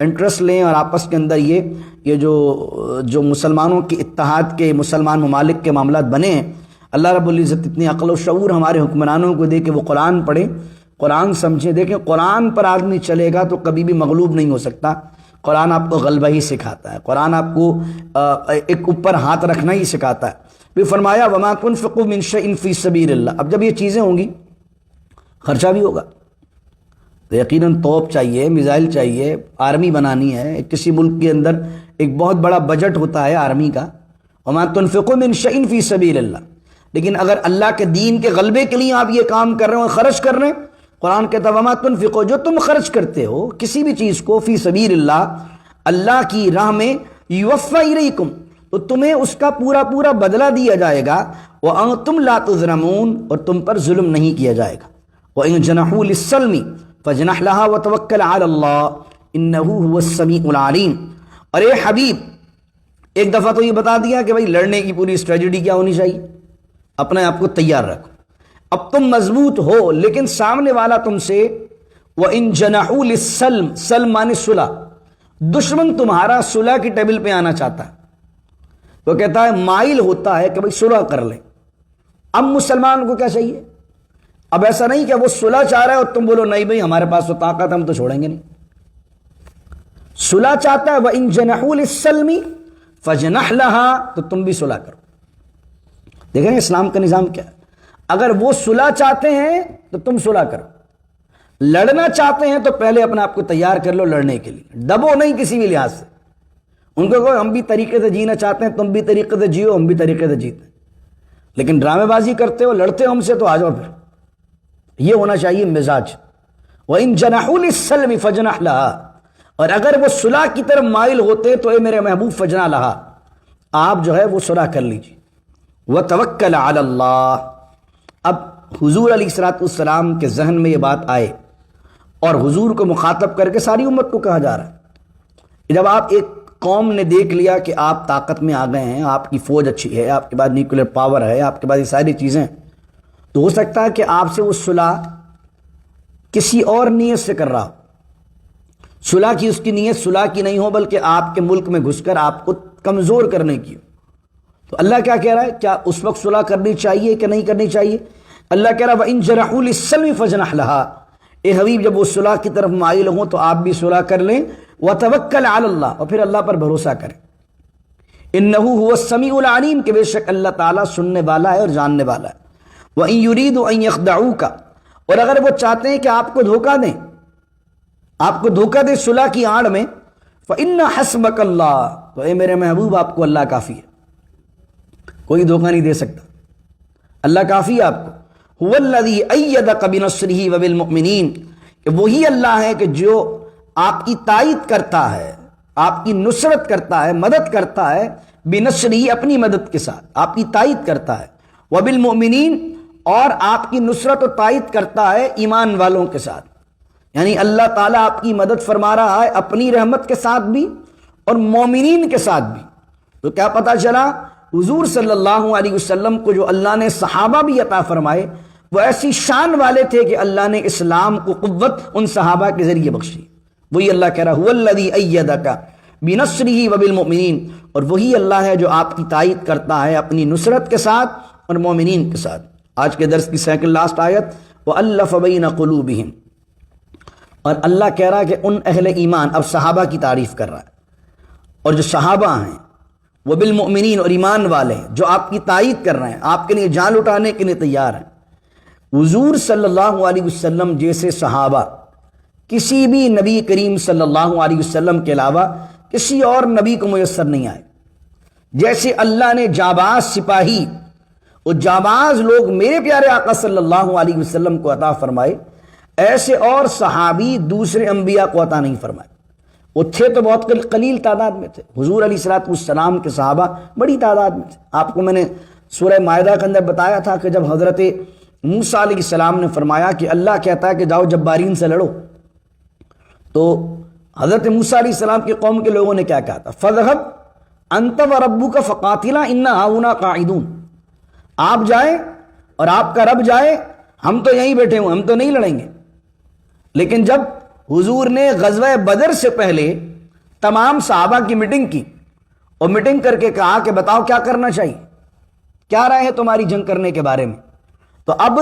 انٹرسٹ لیں، اور آپس کے اندر یہ جو مسلمانوں کے اتحاد کے، مسلمان ممالک کے معاملات بنے ہیں، اللہ رب العزت اتنی عقل و شعور ہمارے حکمرانوں کو دے کہ وہ قرآن پڑھیں، قرآن سمجھیں۔ دیکھیں قرآن پر آدمی چلے گا تو کبھی بھی مغلوب نہیں ہو سکتا۔ قرآن آپ کو غلبہ ہی سکھاتا ہے، قرآن آپ کو ایک اوپر ہاتھ رکھنا ہی سکھاتا ہے۔ پھر فرمایا وَمَا تُنْفِقُوا مِنْ شَيْءٍ فِي سَبِيلِ اللَّهِ۔ اب جب یہ چیزیں ہوں گی خرچہ بھی ہوگا، تو یقیناً توپ چاہیے، میزائل چاہیے، آرمی بنانی ہے۔ کسی ملک کے اندر ایک بہت بڑا بجٹ ہوتا ہے آرمی کا، وَمَا تُنْفِقُوا مِنْ شَيْءٍ فِي سَبِيلِ اللَّهِ۔ لیکن اگر اللہ کے دین کے غلبے کے لیے آپ یہ کام کر رہے ہو، خرچ کر رہے ہیں، قرآن کہتا ہے وما تنفقوا، جو تم خرچ کرتے ہو کسی بھی چیز کو، فی سبیل اللہ، اللہ کی راہ میں، یوفی الیکم، تو تمہیں اس کا پورا پورا بدلہ دیا جائے گا، وَأَنْتُمْ لَا تُظْلَمُونَ، اور تم پر ظلم نہیں کیا جائے گا۔ وَإِنْ جَنَحُوا لِلسَّلْمِ فَاجْنَحْ لَهَا وَتَوَكَّلْ عَلَى اللَّهِ إِنَّهُ هُوَ السَّمِيعُ الْعَلِيمُ۔ اور اے حبیب، ایک دفعہ تو یہ بتا دیا کہ بھائی لڑنے کی پوری اسٹریٹجی کیا ہونی چاہیے، اپنے آپ کو تیار رکھو، اب تم مضبوط ہو، لیکن سامنے والا تم سے وَإِنْ جَنَحُوا لِلسَّلْمِ، سلم مانے صلح، دشمن تمہارا صلح کی ٹیبل پہ آنا چاہتا ہے، وہ کہتا ہے مائل ہوتا ہے کہ بھئی صلح کر لیں۔ اب مسلمان کو کیا چاہیے؟ اب ایسا نہیں کہ وہ صلح چاہ رہا ہے اور تم بولو نہیں بھئی ہمارے پاس تو طاقت ہے، ہم تو چھوڑیں گے نہیں۔ صلح چاہتا ہے وَإِنْ جَنَحُوا لِلسَّلْمِ فَاجْنَحْ لَهَا، تو تم بھی صلح کرو۔ دیکھیں اسلام کا نظام کیا ہے، اگر وہ صلح چاہتے ہیں تو تم صلح کرو، لڑنا چاہتے ہیں تو پہلے اپنے آپ کو تیار کر لو لڑنے کے لیے، دبو نہیں کسی بھی لحاظ سے۔ ان کو کہو ہم بھی طریقے سے جینا چاہتے ہیں، تم بھی طریقے سے جیو، ہم بھی طریقے سے جیتے ہیں، لیکن ڈرامے بازی کرتے ہو، لڑتے ہو ہم سے تو آ جاؤ پھر۔ یہ ہونا چاہیے مزاج۔ وَإِنْ جَنَحُوا لِلسَّلْمِ فَاجْنَحْ لَهَا، اور اگر وہ صلح کی طرف مائل ہوتے تو اے میرے محبوب فجنا لہا، آپ جو ہے وہ صلح کر لیجیے۔ وَتَوَكَّلْ عَلَى اللَّهِ، اب حضور علیہ السلام کے ذہن میں یہ بات آئے اور حضور کو مخاطب کر کے ساری امت کو کہا جا رہا ہے، جب آپ ایک قوم نے دیکھ لیا کہ آپ طاقت میں آ گئے ہیں، آپ کی فوج اچھی ہے، آپ کے پاس نیوکلیر پاور ہے، آپ کے پاس یہ ساری چیزیں، تو ہو سکتا ہے کہ آپ سے وہ صلح کسی اور نیت سے کر رہا ہو، صلح کی اس کی نیت صلح کی نہیں ہو بلکہ آپ کے ملک میں گھس کر آپ کو کمزور کرنے کی ہو۔ تو اللہ کیا کہہ رہا ہے، کیا اس وقت صلح کرنی چاہیے کہ نہیں کرنی چاہیے؟ اللہ کہہ رہا ہے وَإِنْ جَنَحُوا لِلسَّلْمِ فَاجْنَحْ لَهَا، اے حبیب جب وہ صلح کی طرف مائل ہوں تو آپ بھی صلح کر لیں، وَتَوَكَّلْ عَلَى اللَّهِ، اور پھر اللہ پر بھروسہ کریں، إِنَّهُ هُوَ السَّمِيعُ الْعَلِيمُ، کہ بے شک اللہ تعالیٰ سننے والا ہے اور جاننے والا ہے۔ وَإِنْ يُرِيدُوا أَنْ يَخْدَعُوكَ، اور اگر وہ چاہتے ہیں کہ آپ کو دھوکہ دیں، آپ کو دھوکہ دے صلح کی آڑ میں، فَإِنَّ حَسْبَكَ اللَّهُ، تو اے میرے محبوب آپ کو اللہ کافی ہے، کوئی دھوکہ نہیں دے سکتا، اللہ کافی ہے آپ کو۔ هُوَ الَّذِي أَيَّدَكَ بِنَصْرِهِ وَبِالْمُؤْمِنِينَ، کہ وہی اللہ ہے کہ جو آپ کی تائید کرتا ہے، آپ کی نصرت کرتا ہے، مدد کرتا ہے، بِنَصْرِهِ، اپنی مدد کے ساتھ آپ کی تائید کرتا ہے، وَبِالْمُؤْمِنِينَ، اور آپ کی نصرت و تائید کرتا ہے ایمان والوں کے ساتھ، یعنی اللہ تعالیٰ آپ کی مدد فرما رہا ہے اپنی رحمت کے ساتھ بھی اور مومنین کے ساتھ بھی۔ تو کیا پتہ چلا، حضور صلی اللہ علیہ وسلم کو جو اللہ نے صحابہ بھی عطا فرمائے وہ ایسی شان والے تھے کہ اللہ نے اسلام کو قوت ان صحابہ کے ذریعے بخشی۔ وہی اللہ کہہ رہا هُوَ الَّذِي أَيَّدَكَ بِنَصْرِهِ وَبِالْمُؤْمِنِينَ، اور وہی اللہ ہے جو آپ کی تائید کرتا ہے اپنی نصرت کے ساتھ اور مومنین کے ساتھ۔ آج کے درس کی سیکنڈ لاسٹ آیت وَأَلَّفَ بَيْنَ قُلُوبِهِمْ، اور اللہ کہہ رہا ہے کہ ان اہل ایمان، اب صحابہ کی تعریف کر رہا ہے، اور جو صحابہ ہیں وہ بالمؤمنین، اور ایمان والے ہیں جو آپ کی تائید کر رہے ہیں، آپ کے لیے جان لٹانے کے لیے تیار ہیں۔ حضور صلی اللہ علیہ وسلم جیسے صحابہ کسی بھی نبی کریم صلی اللہ علیہ وسلم کے علاوہ کسی اور نبی کو میسر نہیں آئے۔ جیسے اللہ نے جاباز سپاہی اور جاباز لوگ میرے پیارے آقا صلی اللہ علیہ وسلم کو عطا فرمائے، ایسے اور صحابی دوسرے انبیاء کو عطا نہیں فرمائے۔ وہ تھے تو بہت قلیل تعداد میں تھے، حضور علیہ السلام کے صحابہ بڑی تعداد میں تھے۔ آپ کو میں نے سورہ مائدہ کے اندر بتایا تھا کہ جب حضرت موسیٰ علیہ السلام نے فرمایا کہ اللہ کہتا ہے کہ جاؤ جبارین سے لڑو، تو حضرت موسیٰ علیہ السلام کی قوم کے لوگوں نے کیا کہا تھا، فَاذْهَبْ أَنْتَ وَرَبُّكَ فَقَاتِلَا إِنَّا هَاهُنَا قَاعِدُونَ، آپ جائیں اور آپ کا رب جائے، ہم تو یہیں بیٹھے ہوں، ہم تو نہیں لڑیں گے۔ لیکن جب حضور نے غزوہ بدر سے پہلے تمام صحابہ کی میٹنگ کی اور میٹنگ کر کے کہا کہ بتاؤ کیا کرنا چاہیے، کیا رائے ہے تمہاری جنگ کرنے کے بارے میں، تو اب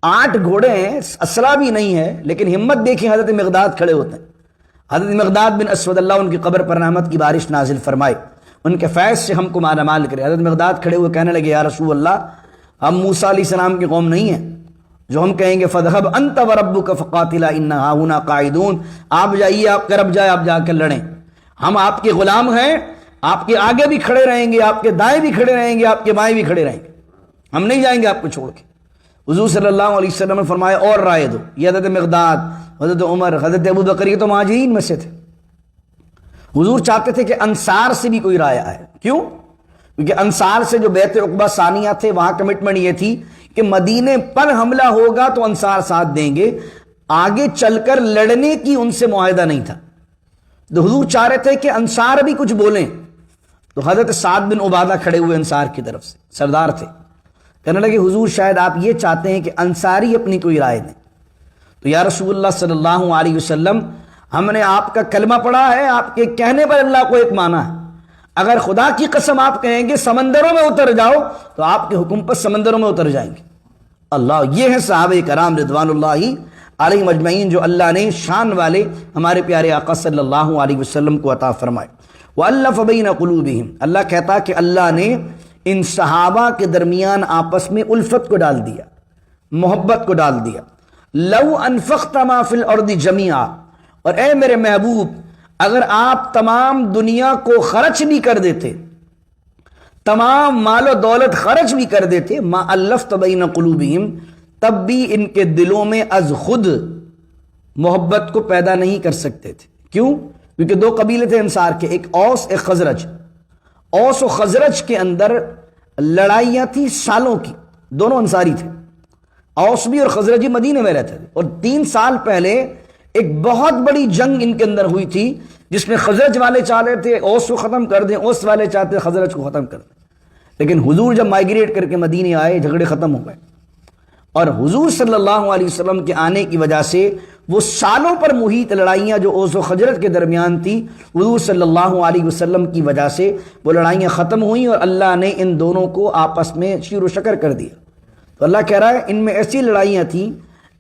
8 گھوڑے ہیں، اسلحہ بھی نہیں ہے، لیکن ہمت دیکھیں حضرت مقداد کھڑے ہوتے ہیں۔ حضرت مقداد بن اسود اللہ ان کی قبر پر رحمت کی بارش نازل فرمائے، ان کے فیض سے ہم کو مالا مال کرے۔ حضرت مقداد کھڑے ہوئے کہنے لگے یا رسول اللہ، ہم موسیٰ علیہ السلام کی قوم نہیں ہیں جو ہم کہیں گے فَاذْهَبْ أَنْتَ وَرَبُّكَ فَقَاتِلَا إِنَّا هَاهُنَا قَاعِدُونَ، آپ جائیے، آپ کا رب جائے، آپ جا کر لڑیں، ہم آپ کے غلام ہیں، آپ کے آگے بھی کھڑے رہیں گے، آپ کے دائیں بھی کھڑے رہیں گے، آپ کے بائیں بھی کھڑے رہیں گے، ہم نہیں جائیں گے آپ کو چھوڑ کے۔ حضور صلی اللہ علیہ وسلم نے فرمایا اور رائے دو، یہ حضرت مقداد، حضرت عمر، حضرت ابو بکر، یہ تو مہاجرین میں سے تھے۔ حضور چاہتے تھے کہ انصار سے بھی کوئی رائے آئے. کیوں؟ کیونکہ انصار سے جو بیعت عقبہ ثانیہ تھے وہاں کمٹمنٹ یہ تھی کہ مدینے پر حملہ ہوگا تو انصار ساتھ دیں گے، آگے چل کر لڑنے کی ان سے معاہدہ نہیں تھا. تو حضور چاہ رہے تھے کہ انصار بھی کچھ بولیں. تو حضرت سعد بن عبادہ کھڑے ہوئے انصار کی طرف سے، سردار تھے. کہنے لگے حضور شاید آپ یہ چاہتے ہیں کہ انصاری اپنی کوئی رائے دیں. تو یا رسول اللہ صلی اللہ علیہ وسلم، ہم نے آپ کا کلمہ پڑھا ہے، آپ کے کہنے پر اللہ کو ایک مانا ہے. اگر خدا کی قسم آپ کہیں گے سمندروں میں اتر جاؤ تو آپ کے حکم پر سمندروں میں اتر جائیں گے. اللہ، یہ ہیں صحابہ کرام رضوان اللہ علیہ مجمعین جو اللہ نے شان والے ہمارے پیارے آقا صلی اللہ علیہ وسلم کو عطا فرمائے. وَأَلَّفَ بَيْنَ قُلُوبِهِمْ، اللہ کہتا کہ اللہ نے ان صحابہ کے درمیان آپس میں الفت کو ڈال دیا، محبت کو ڈال دیا. لَوْ أَنفَقْتَ مَا فِي الْأَرْضِ جَمِيعًا، اور اے میرے محبوب اگر آپ تمام دنیا کو خرچ بھی کر دیتے، تمام مال و دولت خرچ بھی کر دیتے، ما الفت بین قلوبہم، تب بھی ان کے دلوں میں از خود محبت کو پیدا نہیں کر سکتے تھے. کیوں؟ کیونکہ دو قبیلے تھے انصار کے، ایک اوس ایک خزرج. اوس و خزرج کے اندر لڑائیاں تھیں سالوں کی، دونوں انصاری تھے. اوس بھی اور خزرجی مدینے میں رہتے تھے، اور 3 سال پہلے ایک بہت بڑی جنگ ان کے اندر ہوئی تھی جس میں خزرج والے چاہ رہے تھے اوس کو ختم کر دیں، اوس والے چاہتے خزرج کو ختم کر دیں. لیکن حضور جب مائگریٹ کر کے مدینے آئے جھگڑے ختم ہو گئے، اور حضور صلی اللہ علیہ وسلم کے آنے کی وجہ سے وہ سالوں پر محیط لڑائیاں جو اوس و خزرج کے درمیان تھی، حضور صلی اللہ علیہ وسلم کی وجہ سے وہ لڑائیاں ختم ہوئیں اور اللہ نے ان دونوں کو آپس میں شیر و شکر کر دیا. تو اللہ کہہ رہا ہے ان میں ایسی لڑائیاں تھیں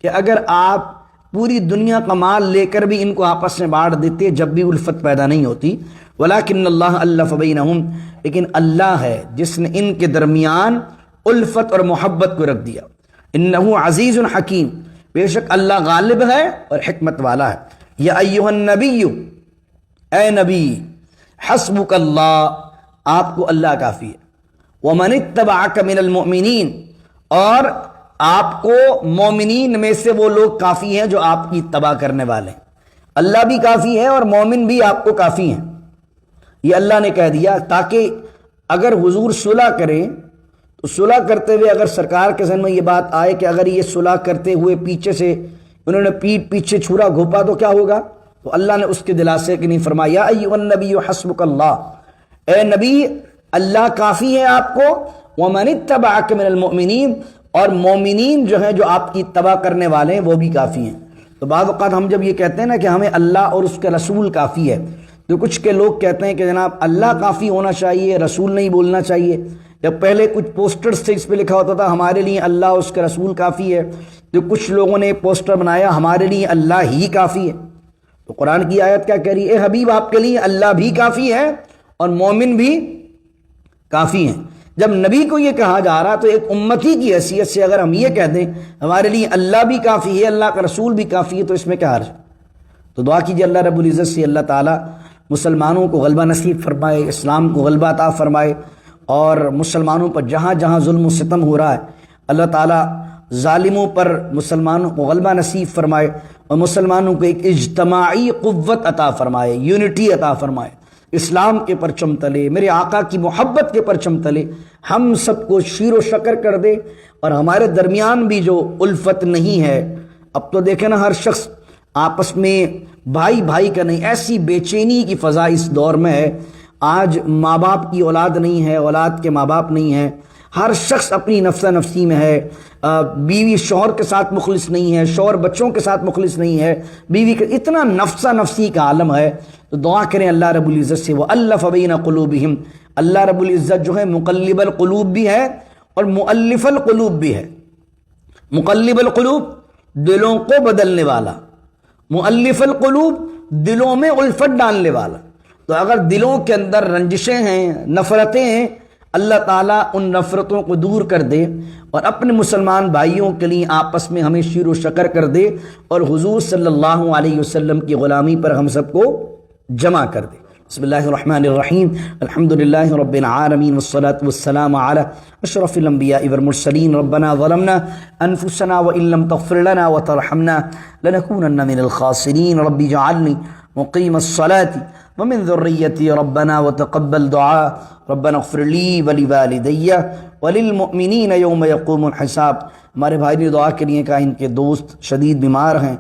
کہ اگر آپ پوری دنیا کا مال لے کر بھی ان کو آپس میں بانٹ دیتے جب بھی الفت پیدا نہیں ہوتی. ولیکن اللہ الف بینہم، لیکن اللہ ہے جس نے ان کے درمیان الفت اور محبت کو رکھ دیا. انہ عزیز حکیم، بے شک اللہ غالب ہے اور حکمت والا ہے. یا ایھا النبی، اے نبی، حسبک اللہ، آپ کو اللہ کافی ہے. ومن اتبعک من المؤمنین، اور آپ کو مومنین میں سے وہ لوگ کافی ہیں جو آپ کی اتباع کرنے والے ہیں. اللہ بھی کافی ہے اور مومن بھی آپ کو کافی ہیں. یہ اللہ نے کہہ دیا تاکہ اگر حضور صلح کریں تو صلح کرتے ہوئے اگر سرکار کے ذہن میں یہ بات آئے کہ اگر یہ صلح کرتے ہوئے پیچھے سے انہوں نے پیٹ پیچھے چھرا گھوپا تو کیا ہوگا، تو اللہ نے اس کے دلاسے کہ نہیں فرمایا یا ایھا النبی حسبک اللہ، اے نبی اللہ کافی ہے آپ کو. ومن اتبعک من المؤمنین، اور مومنین جو ہیں جو آپ کی اتباع کرنے والے ہیں وہ بھی کافی ہیں. تو بعض اوقات ہم جب یہ کہتے ہیں نا کہ ہمیں اللہ اور اس کے رسول کافی ہے، تو کچھ کے لوگ کہتے ہیں کہ جناب اللہ کافی ہونا چاہیے، رسول نہیں بولنا چاہیے. جب پہلے کچھ پوسٹرز تھے اس پہ لکھا ہوتا تھا ہمارے لیے اللہ اور اس کے رسول کافی ہے، تو کچھ لوگوں نے پوسٹر بنایا ہمارے لیے اللہ ہی کافی ہے. تو قرآن کی آیت کیا کہہ رہی ہے؟ اے حبیب آپ کے لیے اللہ بھی کافی ہے اور مومن بھی کافی ہیں. جب نبی کو یہ کہا جا رہا تو ایک امتی کی حیثیت سے اگر ہم یہ کہہ دیں ہمارے لیے اللہ بھی کافی ہے، اللہ کا رسول بھی کافی ہے، تو اس میں کیا حرج؟ تو دعا کیجیے اللہ رب العزت سے اللہ تعالیٰ مسلمانوں کو غلبہ نصیب فرمائے، اسلام کو غلبہ عطا فرمائے، اور مسلمانوں پر جہاں جہاں ظلم و ستم ہو رہا ہے اللہ تعالیٰ ظالموں پر مسلمانوں کو غلبہ نصیب فرمائے اور مسلمانوں کو ایک اجتماعی قوت عطا فرمائے، یونٹی عطا فرمائے. اسلام کے پرچم تلے، میرے آقا کی محبت کے پرچم تلے ہم سب کو شیر و شکر کر دے. اور ہمارے درمیان بھی جو الفت نہیں ہے، اب تو دیکھیں نا ہر شخص آپس میں بھائی بھائی کا نہیں، ایسی بے چینی کی فضا اس دور میں ہے. آج ماں باپ کی اولاد نہیں ہے، اولاد کے ماں باپ نہیں ہیں، ہر شخص اپنی نفسہ نفسی میں ہے. بیوی شوہر کے ساتھ مخلص نہیں ہے، شوہر بچوں کے ساتھ مخلص نہیں ہے، بیوی کا اتنا نفسہ نفسی کا عالم ہے. تو دعا کریں اللہ رب العزت سے وَأَلَّفَ بَيْنَ قُلُوبِهِمْ. اللہ رب العزت جو ہے مقلب القلوب بھی ہے اور مؤلف القلوب بھی ہے. مقلب القلوب دلوں کو بدلنے والا، مؤلف القلوب دلوں میں الفت ڈالنے والا. تو اگر دلوں کے اندر رنجشیں ہیں، نفرتیں ہیں، اللہ تعالیٰ ان نفرتوں کو دور کر دے اور اپنے مسلمان بھائیوں کے لیے آپس میں ہمیں شیر و شکر کر دے اور حضور صلی اللہ علیہ وسلم کی غلامی پر ہم سب کو جمع کر دے. بسم اللہ الرحمن الرحیم. الحمدللہ رب العالمین والصلاة والسلام علی اشرف الانبیاء والمرسلین. ربنا ظلمنا انفسنا وان لم تغفر لنا وترحمنا لنکونن من الخاسرین. رب اجعلنی مقيم الصلاة ومن ذريتي ربنا وتقبل دعاء ربنا اغفر لي ولوالدي وللمؤمنين يوم يقوم الحساب. ہمارے بھائی نے دعا کے لیے کہا ان کے دوست شدید بیمار ہیں،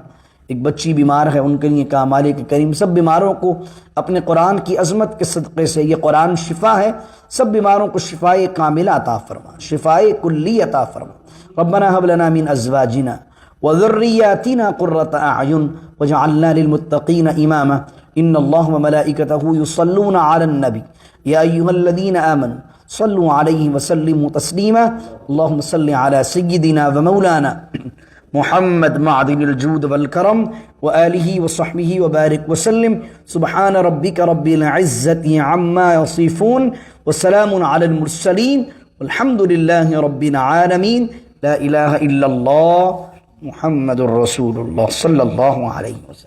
ایک بچی بیمار ہے، ان کے لیے کہا مالک کریم سب بیماروں کو اپنے قرآن کی عظمت کے صدقے سے، یہ قرآن شفا ہے، سب بیماروں کو شفائے کاملہ عطا فرما، شفائے کلی عطا فرما. ربنا هب لنا من ازواجنا وذرياتنا قرة اعین واجعلنا للمتقین اماما. ان اللہ وملائکتہ یصلون علی النبی یا ایھا الذین آمنوا صلوا علیہ وسلموا تسلیما. اللہم صل علی سیدنا ومولانا محمد معدن الجود والکرم وآلہ وصحبہ وبارک وسلم. سبحان ربک رب العزة عما یصفون وسلام علی المرسلین والحمد للہ رب العالمین. لا الہ الا اللہ محمد الرسول اللہ صلی اللہ علیہ وسلم.